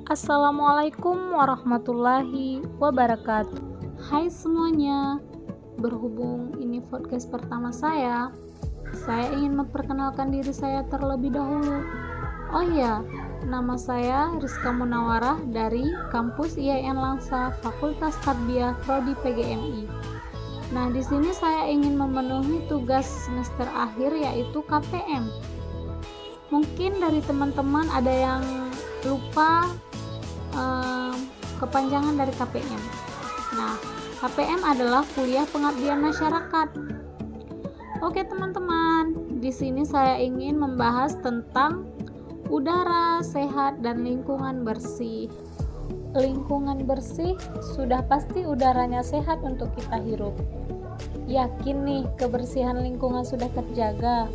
Assalamualaikum warahmatullahi wabarakatuh. Hai semuanya, berhubung ini podcast pertama saya ingin memperkenalkan diri saya terlebih dahulu. Oh iya, nama saya Rizka Munawarah dari kampus IAIN Langsa, Fakultas Tarbiyah Prodi PGMI. Nah, di sini saya ingin memenuhi tugas semester akhir yaitu KPM. Mungkin dari teman-teman ada yang lupa kepanjangan dari KPM. Nah, KPM adalah kuliah pengabdian masyarakat. Oke teman-teman, di sini saya ingin membahas tentang udara sehat dan lingkungan bersih. Lingkungan bersih sudah pasti udaranya sehat untuk kita hirup. Yakin nih kebersihan lingkungan sudah terjaga?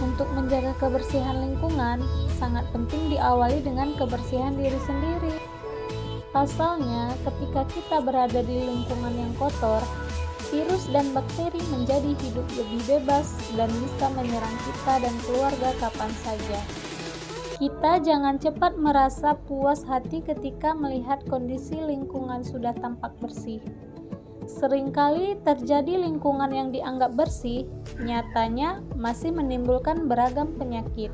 Untuk menjaga kebersihan lingkungan, sangat penting diawali dengan kebersihan diri sendiri. Pasalnya, ketika kita berada di lingkungan yang kotor, virus dan bakteri menjadi hidup lebih bebas dan bisa menyerang kita dan keluarga kapan saja. Kita jangan cepat merasa puas hati ketika melihat kondisi lingkungan sudah tampak bersih. Seringkali terjadi lingkungan yang dianggap bersih, nyatanya masih menimbulkan beragam penyakit.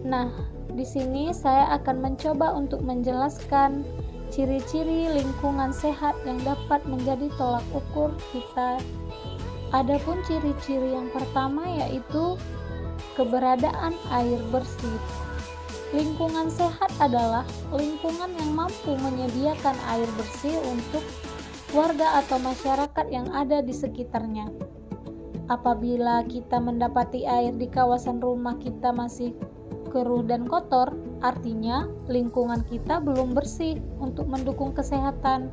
Nah, di sini saya akan mencoba untuk menjelaskan ciri-ciri lingkungan sehat yang dapat menjadi tolak ukur kita. Adapun ciri-ciri yang pertama yaitu keberadaan air bersih. Lingkungan sehat adalah lingkungan yang mampu menyediakan air bersih untuk warga atau masyarakat yang ada di sekitarnya. Apabila kita mendapati air di kawasan rumah kita masih keruh dan kotor, artinya lingkungan kita belum bersih untuk mendukung kesehatan.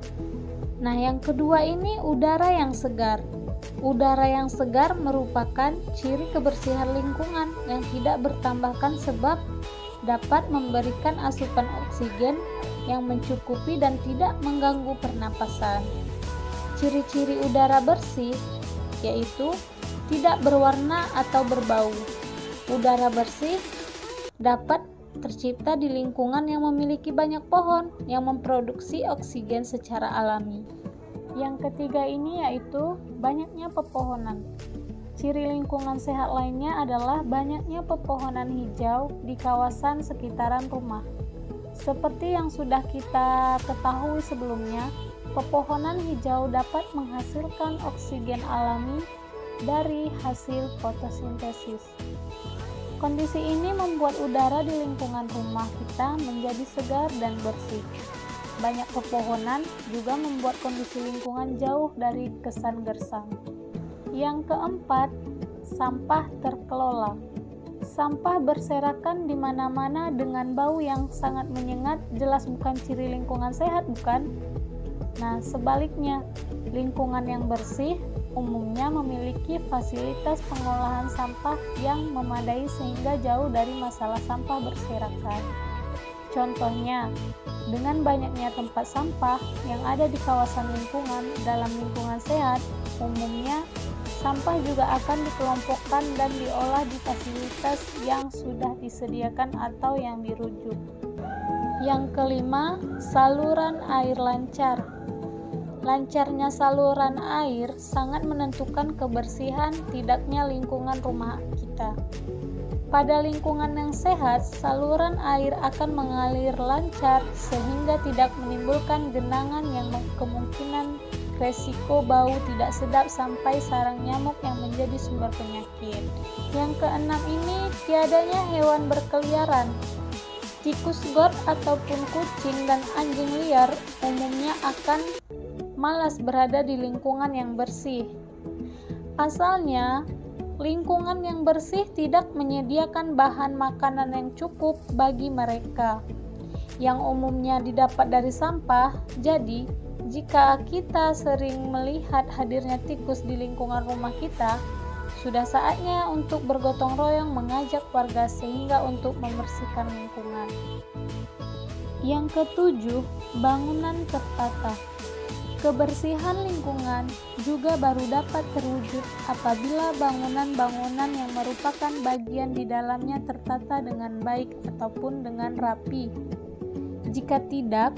Nah, yang kedua ini udara yang segar. Udara yang segar merupakan ciri kebersihan lingkungan yang tidak bertambahkan sebab dapat memberikan asupan oksigen yang mencukupi dan tidak mengganggu pernapasan. Ciri-ciri udara bersih yaitu tidak berwarna atau berbau. Udara bersih dapat tercipta di lingkungan yang memiliki banyak pohon yang memproduksi oksigen secara alami. Yang ketiga ini yaitu banyaknya pepohonan. Ciri lingkungan sehat lainnya adalah banyaknya pepohonan hijau di kawasan sekitaran rumah. Seperti yang sudah kita ketahui sebelumnya, pepohonan hijau dapat menghasilkan oksigen alami dari hasil fotosintesis. Kondisi ini membuat udara di lingkungan rumah kita menjadi segar dan bersih. Banyak pepohonan juga membuat kondisi lingkungan jauh dari kesan gersang. Yang keempat, sampah terkelola. Sampah berserakan di mana-mana dengan bau yang sangat menyengat, jelas bukan ciri lingkungan sehat, bukan? Nah, sebaliknya, lingkungan yang bersih umumnya memiliki fasilitas pengolahan sampah yang memadai sehingga jauh dari masalah sampah berserakan. Contohnya, dengan banyaknya tempat sampah yang ada di kawasan lingkungan dalam lingkungan sehat, umumnya sampah juga akan dikelompokkan dan diolah di fasilitas yang sudah disediakan atau yang dirujuk. Yang kelima, saluran air lancar. Lancarnya saluran air sangat menentukan kebersihan tidaknya lingkungan rumah kita. Pada lingkungan yang sehat, saluran air akan mengalir lancar sehingga tidak menimbulkan genangan yang kemungkinan resiko bau tidak sedap sampai sarang nyamuk yang menjadi sumber penyakit. Yang keenam ini, tiadanya hewan berkeliaran. Tikus got ataupun kucing dan anjing liar umumnya akan malas berada di lingkungan yang bersih. Asalnya, lingkungan yang bersih tidak menyediakan bahan makanan yang cukup bagi mereka, yang umumnya didapat dari sampah. Jadi, jika kita sering melihat hadirnya tikus di lingkungan rumah kita, sudah saatnya untuk bergotong royong mengajak warga sehingga untuk membersihkan lingkungan. Yang ketujuh, bangunan tertata. Kebersihan lingkungan juga baru dapat terwujud apabila bangunan-bangunan yang merupakan bagian di dalamnya tertata dengan baik ataupun dengan rapi. Jika tidak,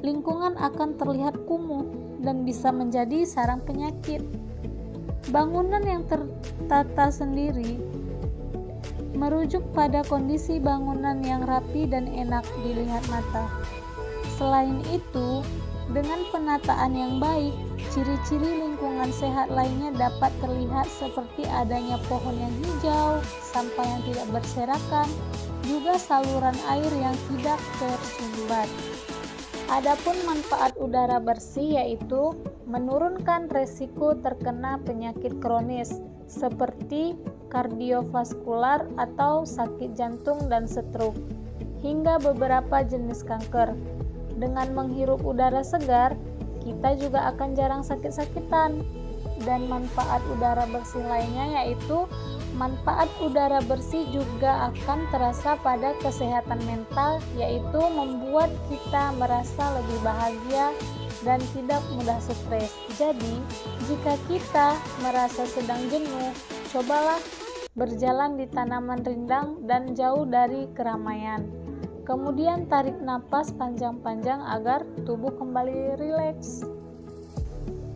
lingkungan akan terlihat kumuh dan bisa menjadi sarang penyakit. Bangunan yang tertata sendiri merujuk pada kondisi bangunan yang rapi dan enak dilihat mata. Selain itu, dengan penataan yang baik, ciri-ciri lingkungan sehat lainnya dapat terlihat seperti adanya pohon yang hijau, sampah yang tidak berserakan, juga saluran air yang tidak tersumbat. Adapun manfaat udara bersih yaitu menurunkan resiko terkena penyakit kronis seperti kardiovaskular atau sakit jantung dan stroke, hingga beberapa jenis kanker. Dengan menghirup udara segar, kita juga akan jarang sakit-sakitan. Dan manfaat udara bersih lainnya yaitu manfaat udara bersih juga akan terasa pada kesehatan mental, yaitu membuat kita merasa lebih bahagia dan tidak mudah stres. Jadi, jika kita merasa sedang jenuh, cobalah berjalan di tanaman rindang dan jauh dari keramaian. Kemudian tarik napas panjang-panjang agar tubuh kembali rileks.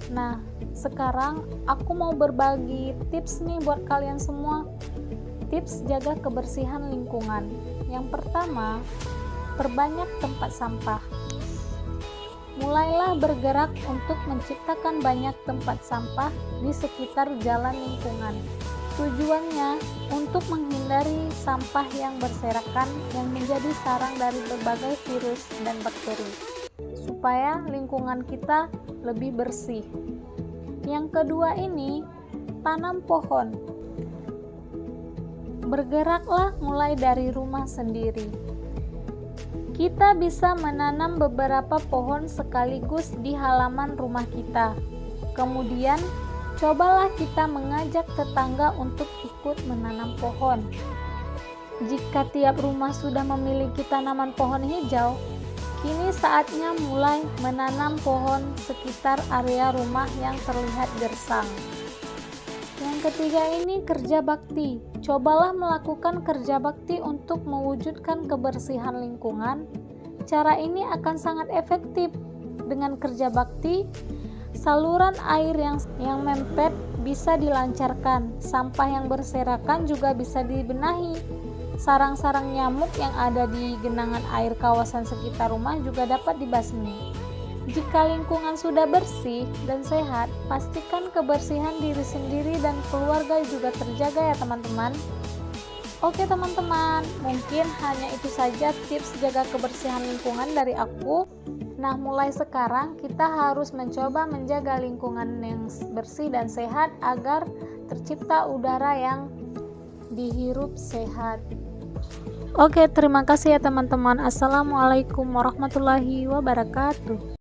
Nah, sekarang aku mau berbagi tips nih buat kalian semua. Tips jaga kebersihan lingkungan. Yang pertama, perbanyak tempat sampah. Mulailah bergerak untuk menciptakan banyak tempat sampah di sekitar jalan lingkungan. Tujuannya untuk menghindari sampah yang berserakan yang menjadi sarang dari berbagai virus dan bakteri, supaya lingkungan kita lebih bersih. Yang kedua ini, tanam pohon. Bergeraklah mulai dari rumah sendiri. Kita bisa menanam beberapa pohon sekaligus di halaman rumah kita. Kemudian, cobalah kita mengajak tetangga untuk ikut menanam pohon. Jika tiap rumah sudah memiliki tanaman pohon hijau, kini saatnya mulai menanam pohon sekitar area rumah yang terlihat gersang. Yang ketiga ini kerja bakti. Cobalah melakukan kerja bakti untuk mewujudkan kebersihan lingkungan. Cara ini akan sangat efektif. Dengan kerja bakti, saluran air yang mempet bisa dilancarkan, sampah yang berserakan juga bisa dibenahi. Sarang-sarang nyamuk yang ada di genangan air kawasan sekitar rumah juga dapat dibasmi. Jika lingkungan sudah bersih dan sehat, pastikan kebersihan diri sendiri dan keluarga juga terjaga ya teman-teman. Oke teman-teman, mungkin hanya itu saja tips jaga kebersihan lingkungan dari aku. Nah, mulai sekarang kita harus mencoba menjaga lingkungan yang bersih dan sehat agar tercipta udara yang dihirup sehat. Oke, terima kasih ya teman-teman. Assalamualaikum warahmatullahi wabarakatuh.